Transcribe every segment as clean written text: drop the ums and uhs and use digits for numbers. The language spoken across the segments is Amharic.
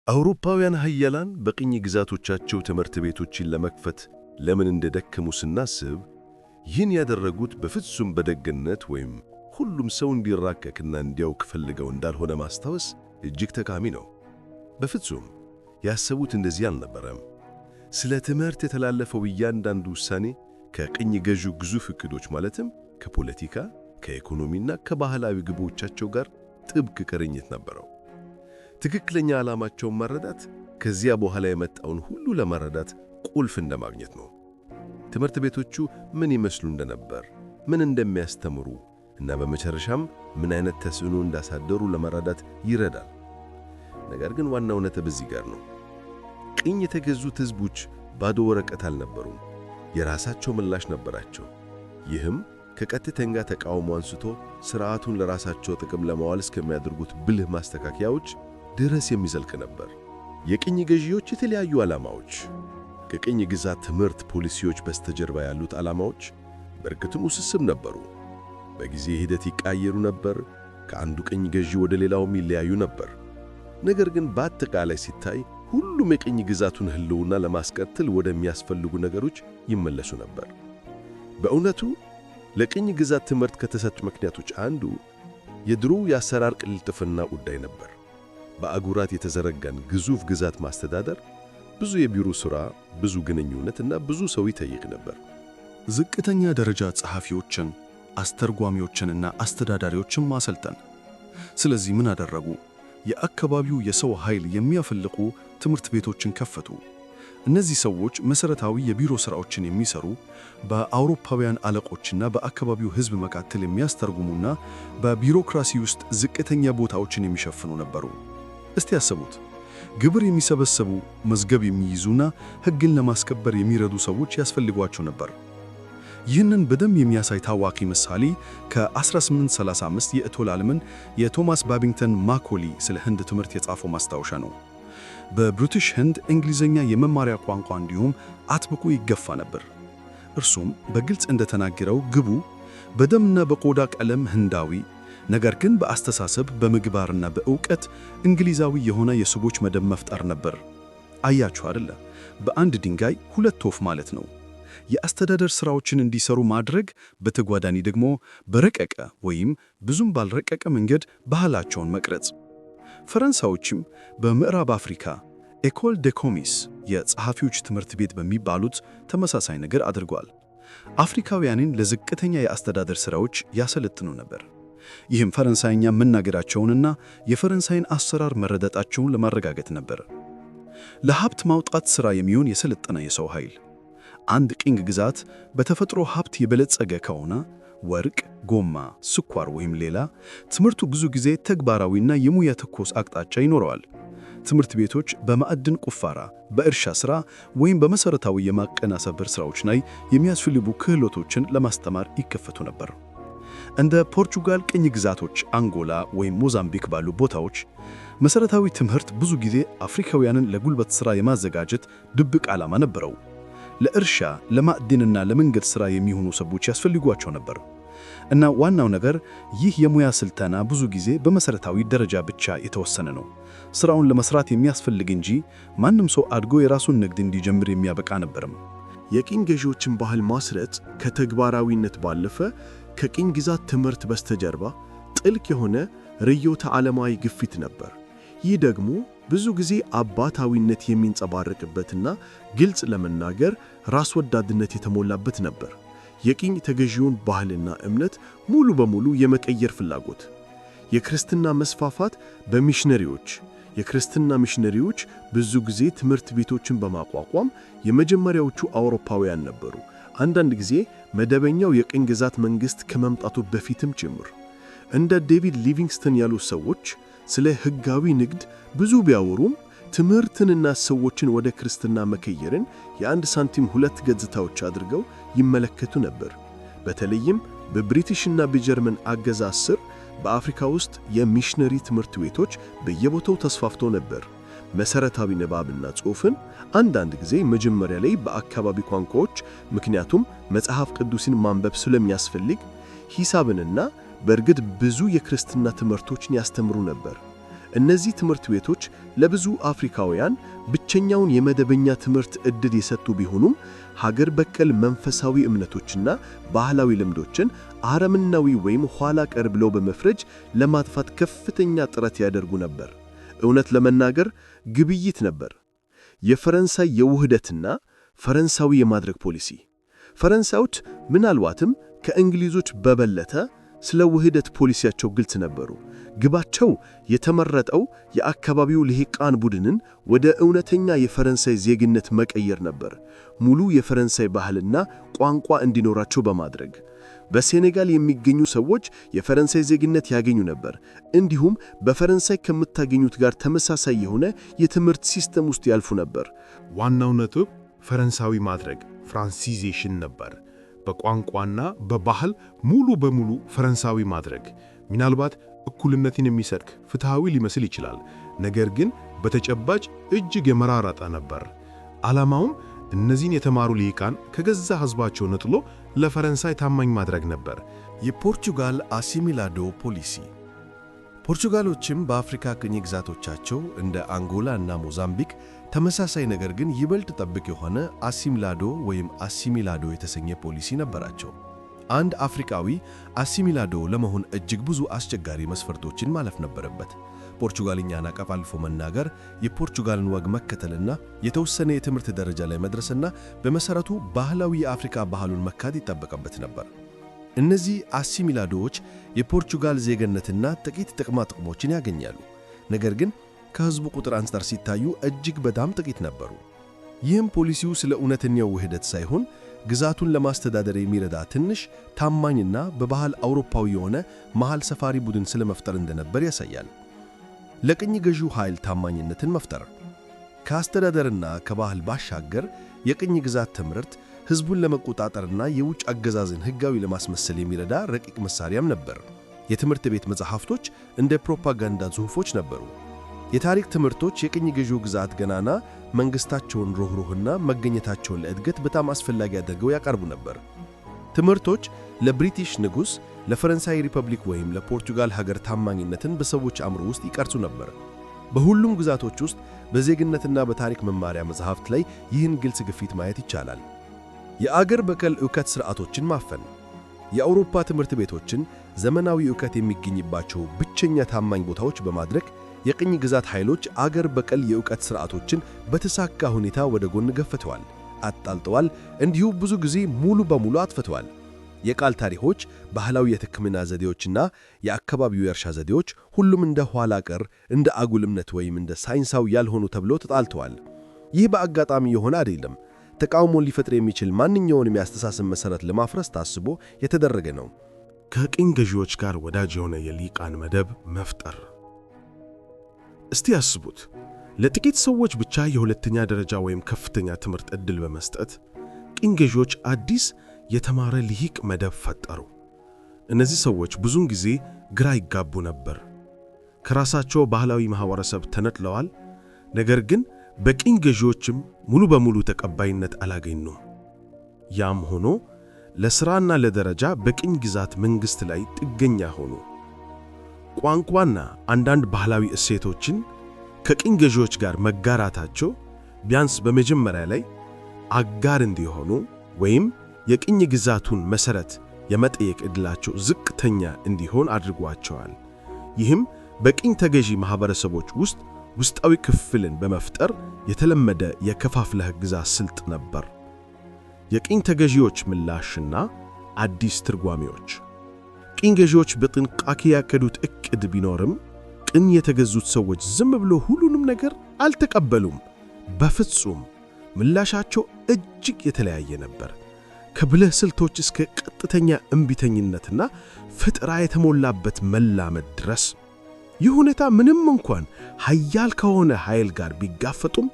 አውሮፓውያን ኃያላን በቅኝ ግዛቶቻቸው ትምህርት ቤቶችን ለመክፈት ለምን እንደደከሙ ስናስብ ይህን ያደረጉት በፍጹም በደግነት ወይም ሁሉም ሰው እንዲራቀቅና እንዲያውቅ ፈልገው እንዳልሆነ ማስታወስ እጅግ ጠቃሚ ነው። በፍጹም ያሰቡት እንደዚህ አልነበረም። ስለ ትምህርት የተላለፈው እያንዳንዱ ውሳኔ ከቅኝ ገዢው ግዙፍ ዕቅዶች ማለትም ከፖለቲካ፣ ከኢኮኖሚና ከባህላዊ ግቦቻቸው ጋር ጥብቅ ቁርኝት ነበረው። ትክክለኛ ዓላማቸውን መረዳት ከዚያ በኋላ የመጣውን ሁሉ ለመረዳት ቁልፍ እንደማግኘት ነው። ትምህርት ቤቶቹ ምን ይመስሉ እንደነበር፣ ምን እንደሚያስተምሩ እና በመጨረሻም ምን አይነት ተጽዕኖ እንዳሳደሩ ለመረዳት ይረዳል። ነገር ግን ዋናው ነጥብ እዚህ ጋር ነው። ቅኝ የተገዙት ሕዝቦች ባዶ ወረቀት አልነበሩም፣ የራሳቸው ምላሽ ነበራቸው። ይህም ከቀጥተኛ ተቃውሞ አንስቶ ሥርዓቱን ለራሳቸው ጥቅም ለማዋል እስከሚያደርጉት ብልህ ማስተካከያዎች ድረስ የሚዘልቅ ነበር። የቅኝ ገዢዎች የተለያዩ ዓላማዎች፣ ከቅኝ ግዛት ትምህርት ፖሊሲዎች በስተጀርባ ያሉት ዓላማዎች በእርግጥም ውስብስብ ነበሩ። በጊዜ ሂደት ይቃየሩ ነበር፣ ከአንዱ ቅኝ ገዢ ወደ ሌላውም ይለያዩ ነበር። ነገር ግን በአጠቃላይ ሲታይ ሁሉም የቅኝ ግዛቱን ሕልውና ለማስቀጠል ወደሚያስፈልጉ ነገሮች ይመለሱ ነበር። በእውነቱ ለቅኝ ግዛት ትምህርት ከተሰጡ ምክንያቶች አንዱ የድሮው የአሰራር ቅልጥፍና ጉዳይ ነበር። በአህጉራት የተዘረጋን ግዙፍ ግዛት ማስተዳደር ብዙ የቢሮ ሥራ፣ ብዙ ግንኙነት እና ብዙ ሰው ይጠይቅ ነበር። ዝቅተኛ ደረጃ ጸሐፊዎችን፣ አስተርጓሚዎችንና አስተዳዳሪዎችን ማሰልጠን። ስለዚህ ምን አደረጉ? የአካባቢው የሰው ኃይል የሚያፈልቁ ትምህርት ቤቶችን ከፈቱ። እነዚህ ሰዎች መሠረታዊ የቢሮ ሥራዎችን የሚሰሩ፣ በአውሮፓውያን አለቆችና በአካባቢው ሕዝብ መካከል የሚያስተርጉሙና በቢሮክራሲ ውስጥ ዝቅተኛ ቦታዎችን የሚሸፍኑ ነበሩ። እስቲ ያስቡት። ግብር የሚሰበሰቡ፣ መዝገብ የሚይዙና ሕግን ለማስከበር የሚረዱ ሰዎች ያስፈልጓቸው ነበር። ይህንን በደንብ የሚያሳይ ታዋቂ ምሳሌ ከ1835 የኢቶላልምን የቶማስ ባቢንግተን ማኮሊ ስለ ህንድ ትምህርት የጻፈው ማስታወሻ ነው። በብሪቲሽ ህንድ እንግሊዝኛ የመማሪያ ቋንቋ እንዲሁም አጥብቆ ይገፋ ነበር። እርሱም በግልጽ እንደተናገረው ግቡ በደምና በቆዳ ቀለም ህንዳዊ፣ ነገር ግን በአስተሳሰብ በምግባርና በእውቀት እንግሊዛዊ የሆነ የሰዎች መደብ መፍጠር ነበር። አያችሁ አይደለ? በአንድ ድንጋይ ሁለት ወፍ ማለት ነው። የአስተዳደር ሥራዎችን እንዲሰሩ ማድረግ፣ በተጓዳኒ ደግሞ በረቀቀ ወይም ብዙም ባልረቀቀ መንገድ ባህላቸውን መቅረጽ። ፈረንሳዮችም በምዕራብ አፍሪካ ኤኮል ደ ኮሚስ የጸሐፊዎች ትምህርት ቤት በሚባሉት ተመሳሳይ ነገር አድርጓል። አፍሪካውያንን ለዝቅተኛ የአስተዳደር ሥራዎች ያሰለጥኑ ነበር። ይህም ፈረንሳይኛ መናገራቸውንና የፈረንሳይን አሰራር መረዳታቸውን ለማረጋገጥ ነበር። ለሀብት ማውጣት ሥራ የሚሆን የሰለጠነ የሰው ኃይል። አንድ ቅኝ ግዛት በተፈጥሮ ሀብት የበለጸገ ከሆነ ወርቅ፣ ጎማ፣ ስኳር ወይም ሌላ፣ ትምህርቱ ብዙ ጊዜ ተግባራዊና የሙያ ተኮር አቅጣጫ ይኖረዋል። ትምህርት ቤቶች በማዕድን ቁፋራ፣ በእርሻ ሥራ ወይም በመሠረታዊ የማቀናሰበር ሥራዎች ላይ የሚያስፈልጉ ክህሎቶችን ለማስተማር ይከፈቱ ነበር። እንደ ፖርቹጋል ቅኝ ግዛቶች፣ አንጎላ ወይም ሞዛምቢክ ባሉ ቦታዎች መሠረታዊ ትምህርት ብዙ ጊዜ አፍሪካውያንን ለጉልበት ሥራ የማዘጋጀት ድብቅ ዓላማ ነበረው። ለእርሻ፣ ለማዕድንና ለመንገድ ሥራ የሚሆኑ ሰዎች ያስፈልጓቸው ነበር። እና ዋናው ነገር ይህ የሙያ ስልጠና ብዙ ጊዜ በመሠረታዊ ደረጃ ብቻ የተወሰነ ነው። ሥራውን ለመሥራት የሚያስፈልግ እንጂ ማንም ሰው አድጎ የራሱን ንግድ እንዲጀምር የሚያበቃ ነበርም። የቅኝ ገዢዎችን ባህል ማስረጽ ከተግባራዊነት ባለፈ ከቅኝ ግዛት ትምህርት በስተጀርባ ጥልቅ የሆነ ርዕዮተ ዓለማዊ ግፊት ነበር። ይህ ደግሞ ብዙ ጊዜ አባታዊነት የሚንጸባረቅበትና ግልጽ ለመናገር ራስ ወዳድነት የተሞላበት ነበር። የቅኝ ተገዢውን ባህልና እምነት ሙሉ በሙሉ የመቀየር ፍላጎት። የክርስትና መስፋፋት የክርስትና ሚሽነሪዎች ብዙ ጊዜ ትምህርት ቤቶችን በማቋቋም የመጀመሪያዎቹ አውሮፓውያን ነበሩ። አንዳንድ ጊዜ መደበኛው የቅኝ ግዛት መንግሥት ከመምጣቱ በፊትም ጭምር። እንደ ዴቪድ ሊቪንግስተን ያሉ ሰዎች ስለ ሕጋዊ ንግድ ብዙ ቢያወሩም ትምህርትንና ሰዎችን ወደ ክርስትና መቀየርን የአንድ ሳንቲም ሁለት ገጽታዎች አድርገው ይመለከቱ ነበር። በተለይም በብሪቲሽና በጀርመን አገዛዝ ስር በአፍሪካ ውስጥ የሚሽነሪ ትምህርት ቤቶች በየቦታው ተስፋፍቶ ነበር። መሠረታዊ ንባብና ጽሑፍን አንዳንድ ጊዜ መጀመሪያ ላይ በአካባቢ ቋንቋዎች፣ ምክንያቱም መጽሐፍ ቅዱስን ማንበብ ስለሚያስፈልግ፣ ሂሳብንና በእርግጥ ብዙ የክርስትና ትምህርቶችን ያስተምሩ ነበር። እነዚህ ትምህርት ቤቶች ለብዙ አፍሪካውያን ብቸኛውን የመደበኛ ትምህርት ዕድል የሰጡ ቢሆኑም ሀገር በቀል መንፈሳዊ እምነቶችና ባህላዊ ልምዶችን አረመናዊ ወይም ኋላ ቀር ብለው በመፍረጅ ለማጥፋት ከፍተኛ ጥረት ያደርጉ ነበር። እውነት ለመናገር ግብይት ነበር። የፈረንሳይ የውህደትና ፈረንሳዊ የማድረግ ፖሊሲ። ፈረንሳዮች ምናልባትም ከእንግሊዞች በበለጠ ስለ ውህደት ፖሊሲያቸው ግልጽ ነበሩ። ግባቸው የተመረጠው የአካባቢው ልሂቃን ቡድንን ወደ እውነተኛ የፈረንሳይ ዜግነት መቀየር ነበር፣ ሙሉ የፈረንሳይ ባህልና ቋንቋ እንዲኖራቸው በማድረግ። በሴኔጋል የሚገኙ ሰዎች የፈረንሳይ ዜግነት ያገኙ ነበር፣ እንዲሁም በፈረንሳይ ከምታገኙት ጋር ተመሳሳይ የሆነ የትምህርት ሲስተም ውስጥ ያልፉ ነበር። ዋናው ነጥብ ፈረንሳዊ ማድረግ ፍራንሲዜሽን ነበር። በቋንቋና በባህል ሙሉ በሙሉ ፈረንሳዊ ማድረግ ምናልባት እኩልነትን የሚሰብክ ፍትሃዊ ሊመስል ይችላል፣ ነገር ግን በተጨባጭ እጅግ የመራራጠ ነበር። ዓላማውም እነዚህን የተማሩ ልሂቃን ከገዛ ሕዝባቸው ነጥሎ ለፈረንሳይ ታማኝ ማድረግ ነበር። የፖርቹጋል አሲሚላዶ ፖሊሲ። ፖርቹጋሎችም በአፍሪካ ቅኝ ግዛቶቻቸው እንደ አንጎላ እና ሞዛምቢክ ተመሳሳይ ነገር ግን ይበልጥ ጥብቅ የሆነ አሲሚላዶ ወይም አሲሚላዶ የተሰኘ ፖሊሲ ነበራቸው። አንድ አፍሪካዊ አሲሚላዶ ለመሆን እጅግ ብዙ አስቸጋሪ መስፈርቶችን ማለፍ ነበረበት። ፖርቹጋልኛን አቀላጥፎ መናገር፣ የፖርቹጋልን ወግ መከተልና የተወሰነ የትምህርት ደረጃ ላይ መድረስና በመሰረቱ ባህላዊ የአፍሪካ ባህሉን መካድ ይጠበቅበት ነበር። እነዚህ አሲሚላዶዎች የፖርቹጋል ዜግነትና ጥቂት ጥቅማ ጥቅሞችን ያገኛሉ፣ ነገር ግን ከሕዝቡ ቁጥር አንጻር ሲታዩ እጅግ በጣም ጥቂት ነበሩ። ይህም ፖሊሲው ስለ እውነተኛው ውህደት ሳይሆን ግዛቱን ለማስተዳደር የሚረዳ ትንሽ ታማኝና በባህል አውሮፓዊ የሆነ መሃል ሰፋሪ ቡድን ስለመፍጠር እንደነበር ያሳያል። ለቅኝ ገዢው ኃይል ታማኝነትን መፍጠር ከአስተዳደርና ከባህል ባሻገር የቅኝ ግዛት ትምህርት ሕዝቡን ለመቆጣጠርና የውጭ አገዛዝን ሕጋዊ ለማስመሰል የሚረዳ ረቂቅ መሳሪያም ነበር። የትምህርት ቤት መጻሕፍቶች እንደ ፕሮፓጋንዳ ጽሑፎች ነበሩ። የታሪክ ትምህርቶች የቅኝ ገዢው ግዛት ገናና መንግሥታቸውን ሩህሩህና መገኘታቸውን ለእድገት በጣም አስፈላጊ አድርገው ያቀርቡ ነበር። ትምህርቶች ለብሪቲሽ ንጉሥ፣ ለፈረንሳይ ሪፐብሊክ ወይም ለፖርቹጋል ሀገር ታማኝነትን በሰዎች አእምሮ ውስጥ ይቀርጹ ነበር። በሁሉም ግዛቶች ውስጥ በዜግነትና በታሪክ መማሪያ መጻሕፍት ላይ ይህን ግልጽ ግፊት ማየት ይቻላል። የአገር በቀል ዕውቀት ሥርዓቶችን ማፈን የአውሮፓ ትምህርት ቤቶችን ዘመናዊ ዕውቀት የሚገኝባቸው ብቸኛ ታማኝ ቦታዎች በማድረግ የቅኝ ግዛት ኃይሎች አገር በቀል የዕውቀት ሥርዓቶችን በተሳካ ሁኔታ ወደ ጎን ገፍተዋል፣ አጣልጠዋል፣ እንዲሁ ብዙ ጊዜ ሙሉ በሙሉ አጥፍተዋል። የቃል ታሪኮች፣ ባህላዊ የሕክምና ዘዴዎችና የአካባቢው የእርሻ ዘዴዎች ሁሉም እንደ ኋላ ቀር፣ እንደ አጉል እምነት ወይም እንደ ሳይንሳዊ ያልሆኑ ተብለው ተጣልተዋል። ይህ በአጋጣሚ የሆነ አይደለም። ተቃውሞን ሊፈጥር የሚችል ማንኛውንም የአስተሳሰብ መሠረት ለማፍረስ ታስቦ የተደረገ ነው። ከቅኝ ገዢዎች ጋር ወዳጅ የሆነ የልሂቃን መደብ መፍጠር። እስቲ ያስቡት፣ ለጥቂት ሰዎች ብቻ የሁለተኛ ደረጃ ወይም ከፍተኛ ትምህርት ዕድል በመስጠት ቅኝ ገዢዎች አዲስ የተማረ ልሂቅ መደብ ፈጠሩ። እነዚህ ሰዎች ብዙውን ጊዜ ግራ ይጋቡ ነበር። ከራሳቸው ባህላዊ ማህበረሰብ ተነጥለዋል፣ ነገር ግን በቅኝ ገዢዎችም ሙሉ በሙሉ ተቀባይነት አላገኙም። ያም ሆኖ ለሥራና ለደረጃ በቅኝ ግዛት መንግሥት ላይ ጥገኛ ሆኑ። ቋንቋና አንዳንድ ባህላዊ እሴቶችን ከቅኝ ገዢዎች ጋር መጋራታቸው ቢያንስ በመጀመሪያ ላይ አጋር እንዲሆኑ ወይም የቅኝ ግዛቱን መሠረት የመጠየቅ ዕድላቸው ዝቅተኛ እንዲሆን አድርጓቸዋል። ይህም በቅኝ ተገዢ ማኅበረሰቦች ውስጥ ውስጣዊ ክፍልን በመፍጠር የተለመደ የከፋፍለህ ግዛ ስልት ነበር። የቅኝ ተገዢዎች ምላሽና አዲስ ትርጓሜዎች። ቅኝ ገዢዎች በጥንቃቄ ያቀዱት ዕቅድ ቢኖርም ቅኝ የተገዙት ሰዎች ዝም ብሎ ሁሉንም ነገር አልተቀበሉም። በፍጹም ምላሻቸው እጅግ የተለያየ ነበር። ከብልህ ስልቶች እስከ ቀጥተኛ እምቢተኝነትና ፍጠራ የተሞላበት መላመድ ድረስ። ይህ ሁኔታ ምንም እንኳን ኃያል ከሆነ ኃይል ጋር ቢጋፈጡም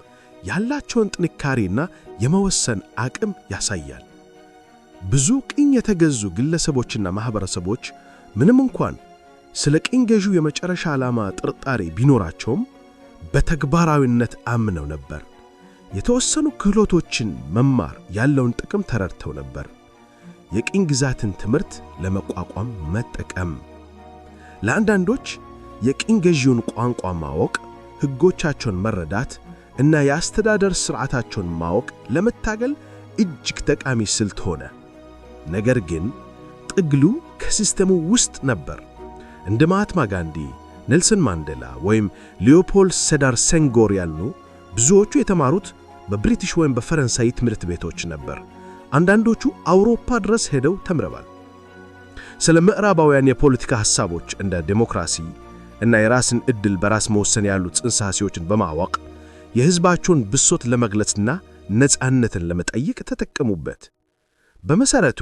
ያላቸውን ጥንካሬና የመወሰን አቅም ያሳያል። ብዙ ቅኝ የተገዙ ግለሰቦችና ማኅበረሰቦች ምንም እንኳን ስለ ቅኝ ገዢው የመጨረሻ ዓላማ ጥርጣሬ ቢኖራቸውም በተግባራዊነት አምነው ነበር። የተወሰኑ ክህሎቶችን መማር ያለውን ጥቅም ተረድተው ነበር። የቅኝ ግዛትን ትምህርት ለመቋቋም መጠቀም። ለአንዳንዶች የቅኝ ገዢውን ቋንቋ ማወቅ፣ ሕጎቻቸውን መረዳት እና የአስተዳደር ሥርዓታቸውን ማወቅ ለመታገል እጅግ ጠቃሚ ስልት ሆነ። ነገር ግን ትግሉ ከሲስተሙ ውስጥ ነበር። እንደ ማህትማ ጋንዲ፣ ኔልሰን ማንዴላ ወይም ሊዮፖልድ ሴዳር ሴንጎር ያሉ ብዙዎቹ የተማሩት በብሪቲሽ ወይም በፈረንሳይ ትምህርት ቤቶች ነበር። አንዳንዶቹ አውሮፓ ድረስ ሄደው ተምረዋል። ስለ ምዕራባውያን የፖለቲካ ሐሳቦች እንደ ዴሞክራሲ እና የራስን ዕድል በራስ መወሰን ያሉ ጽንሰ ሐሳቦችን በማወቅ የሕዝባቸውን ብሶት ለመግለጽና ነፃነትን ለመጠየቅ ተጠቀሙበት። በመሠረቱ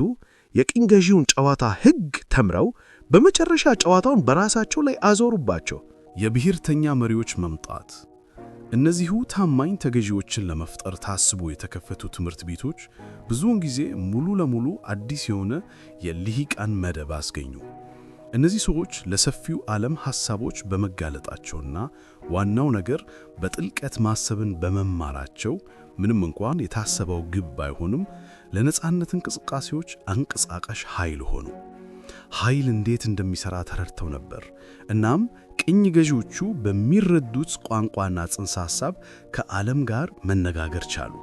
የቅኝ ገዢውን ጨዋታ ሕግ ተምረው በመጨረሻ ጨዋታውን በራሳቸው ላይ አዞሩባቸው። የብሔርተኛ መሪዎች መምጣት። እነዚሁ ታማኝ ተገዢዎችን ለመፍጠር ታስቦ የተከፈቱ ትምህርት ቤቶች ብዙውን ጊዜ ሙሉ ለሙሉ አዲስ የሆነ የልሂቃን መደብ አስገኙ። እነዚህ ሰዎች ለሰፊው ዓለም ሐሳቦች በመጋለጣቸውና ዋናው ነገር በጥልቀት ማሰብን በመማራቸው ምንም እንኳን የታሰበው ግብ ባይሆንም ለነጻነት እንቅስቃሴዎች አንቀሳቃሽ ኃይል ሆኑ። ኃይል እንዴት እንደሚሠራ ተረድተው ነበር። እናም ቅኝ ገዢዎቹ በሚረዱት ቋንቋና ጽንሰ ሐሳብ ከዓለም ጋር መነጋገር ቻሉ።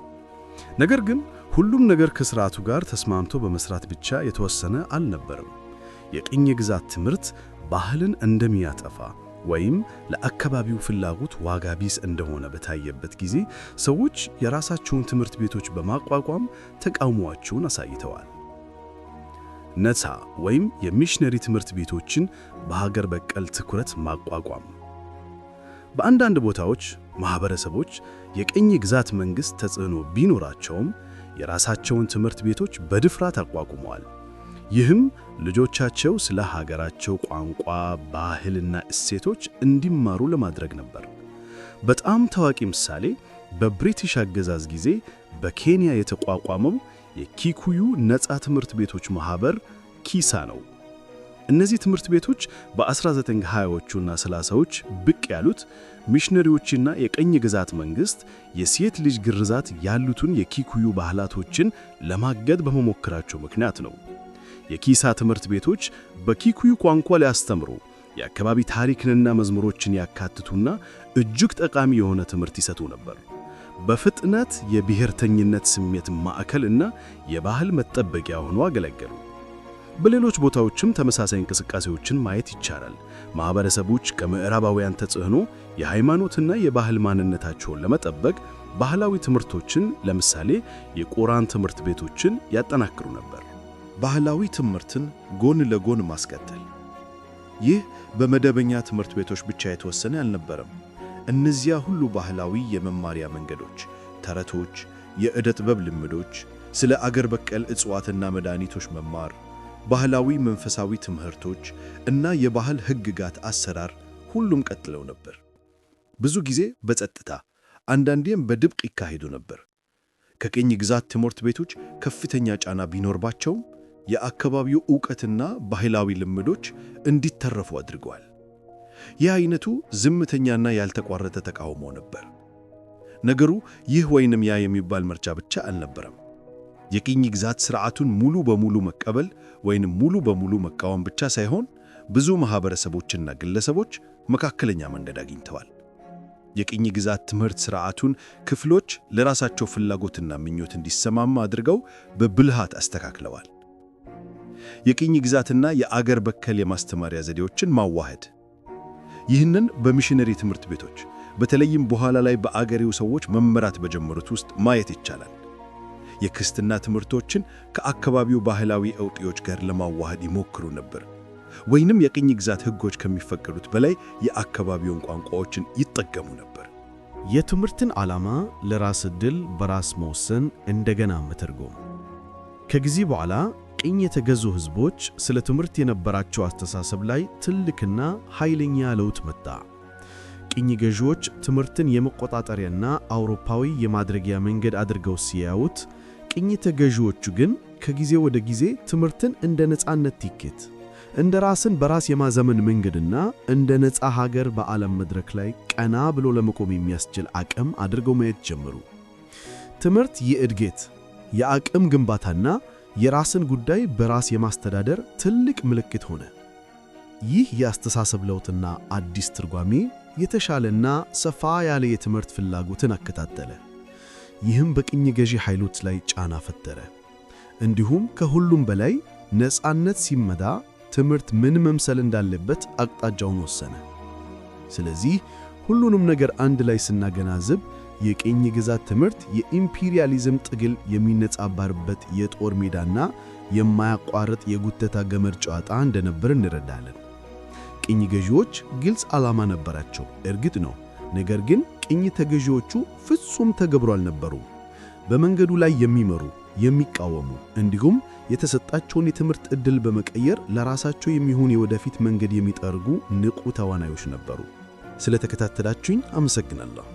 ነገር ግን ሁሉም ነገር ከሥርዓቱ ጋር ተስማምቶ በመሥራት ብቻ የተወሰነ አልነበረም። የቅኝ ግዛት ትምህርት ባህልን እንደሚያጠፋ ወይም ለአካባቢው ፍላጎት ዋጋ ቢስ እንደሆነ በታየበት ጊዜ ሰዎች የራሳቸውን ትምህርት ቤቶች በማቋቋም ተቃውሟቸውን አሳይተዋል። ነፃ ወይም የሚሽነሪ ትምህርት ቤቶችን በሀገር በቀል ትኩረት ማቋቋም። በአንዳንድ ቦታዎች ማኅበረሰቦች የቅኝ ግዛት መንግሥት ተጽዕኖ ቢኖራቸውም የራሳቸውን ትምህርት ቤቶች በድፍረት አቋቁመዋል። ይህም ልጆቻቸው ስለ ሀገራቸው ቋንቋ፣ ባህልና እሴቶች እንዲማሩ ለማድረግ ነበር። በጣም ታዋቂ ምሳሌ በብሪቲሽ አገዛዝ ጊዜ በኬንያ የተቋቋመው የኪኩዩ ነፃ ትምህርት ቤቶች ማኅበር ኪሳ ነው። እነዚህ ትምህርት ቤቶች በ1920ዎቹና 30ዎች ብቅ ያሉት ሚሽነሪዎችና የቅኝ ግዛት መንግሥት የሴት ልጅ ግርዛት ያሉትን የኪኩዩ ባህላቶችን ለማገድ በመሞከራቸው ምክንያት ነው። የኪሳ ትምህርት ቤቶች በኪኩዩ ቋንቋ ሊያስተምሩ፣ የአካባቢ ታሪክንና መዝሙሮችን ያካትቱና እጅግ ጠቃሚ የሆነ ትምህርት ይሰጡ ነበር። በፍጥነት የብሔርተኝነት ስሜት ማዕከልና የባህል መጠበቂያ ሆኖ አገለገሉ። በሌሎች ቦታዎችም ተመሳሳይ እንቅስቃሴዎችን ማየት ይቻላል። ማኅበረሰቦች ከምዕራባውያን ተጽዕኖ የሃይማኖትና የባህል ማንነታቸውን ለመጠበቅ ባህላዊ ትምህርቶችን፣ ለምሳሌ የቁርአን ትምህርት ቤቶችን ያጠናክሩ ነበር። ባህላዊ ትምህርትን ጎን ለጎን ማስቀጠል። ይህ በመደበኛ ትምህርት ቤቶች ብቻ የተወሰነ አልነበረም። እነዚያ ሁሉ ባህላዊ የመማሪያ መንገዶች፣ ተረቶች፣ የዕደ ጥበብ ልምዶች፣ ስለ አገር በቀል እጽዋትና መድኃኒቶች መማር፣ ባህላዊ መንፈሳዊ ትምህርቶች እና የባህል ሕግጋት አሰራር ሁሉም ቀጥለው ነበር። ብዙ ጊዜ በጸጥታ አንዳንዴም በድብቅ ይካሄዱ ነበር። ከቅኝ ግዛት ትምህርት ቤቶች ከፍተኛ ጫና ቢኖርባቸውም የአካባቢው ዕውቀትና ባህላዊ ልምዶች እንዲተረፉ አድርገዋል። ይህ አይነቱ ዝምተኛና ያልተቋረጠ ተቃውሞ ነበር። ነገሩ ይህ ወይንም ያ የሚባል ምርጫ ብቻ አልነበረም። የቅኝ ግዛት ሥርዓቱን ሙሉ በሙሉ መቀበል ወይንም ሙሉ በሙሉ መቃወም ብቻ ሳይሆን ብዙ ማኅበረሰቦችና ግለሰቦች መካከለኛ መንገድ አግኝተዋል። የቅኝ ግዛት ትምህርት ሥርዓቱን ክፍሎች ለራሳቸው ፍላጎትና ምኞት እንዲሰማማ አድርገው በብልሃት አስተካክለዋል። የቅኝ ግዛትና የአገር በቀል የማስተማሪያ ዘዴዎችን ማዋሃድ። ይህንን በሚሽነሪ ትምህርት ቤቶች በተለይም በኋላ ላይ በአገሬው ሰዎች መመራት በጀመሩት ውስጥ ማየት ይቻላል። የክርስትና ትምህርቶችን ከአካባቢው ባህላዊ እውጤዎች ጋር ለማዋሃድ ይሞክሩ ነበር፣ ወይንም የቅኝ ግዛት ሕጎች ከሚፈቀዱት በላይ የአካባቢውን ቋንቋዎችን ይጠቀሙ ነበር። የትምህርትን ዓላማ ለራስ ዕድል በራስ መወሰን እንደገና መተርጎም። ከጊዜ በኋላ ቅኝ የተገዙ ሕዝቦች ስለ ትምህርት የነበራቸው አስተሳሰብ ላይ ትልቅና ኃይለኛ ለውጥ መጣ። ቅኝ ገዢዎች ትምህርትን የመቆጣጠሪያና አውሮፓዊ የማድረጊያ መንገድ አድርገው ሲያዩት፣ ቅኝ ተገዢዎቹ ግን ከጊዜ ወደ ጊዜ ትምህርትን እንደ ነፃነት ቲኬት፣ እንደ ራስን በራስ የማዘመን መንገድና እንደ ነፃ ሀገር በዓለም መድረክ ላይ ቀና ብሎ ለመቆም የሚያስችል አቅም አድርገው ማየት ጀመሩ። ትምህርት የእድገት፣ የአቅም ግንባታና የራስን ጉዳይ በራስ የማስተዳደር ትልቅ ምልክት ሆነ። ይህ የአስተሳሰብ ለውጥና አዲስ ትርጓሜ የተሻለና ሰፋ ያለ የትምህርት ፍላጎትን አከታተለ። ይህም በቅኝ ገዢ ኃይሎች ላይ ጫና ፈጠረ። እንዲሁም ከሁሉም በላይ ነፃነት ሲመጣ ትምህርት ምን መምሰል እንዳለበት አቅጣጫውን ወሰነ። ስለዚህ ሁሉንም ነገር አንድ ላይ ስናገናዝብ የቅኝ ግዛት ትምህርት የኢምፔሪያሊዝም ትግል የሚነጻባርበት የጦር ሜዳና የማያቋርጥ የጉተታ ገመድ ጨዋታ እንደነበር እንረዳለን። ቅኝ ገዢዎች ግልጽ ዓላማ ነበራቸው፣ እርግጥ ነው። ነገር ግን ቅኝ ተገዢዎቹ ፍጹም ተገብሮ አልነበሩም። በመንገዱ ላይ የሚመሩ፣ የሚቃወሙ እንዲሁም የተሰጣቸውን የትምህርት ዕድል በመቀየር ለራሳቸው የሚሆን የወደፊት መንገድ የሚጠርጉ ንቁ ተዋናዮች ነበሩ። ስለተከታተላችሁኝ አመሰግናለሁ።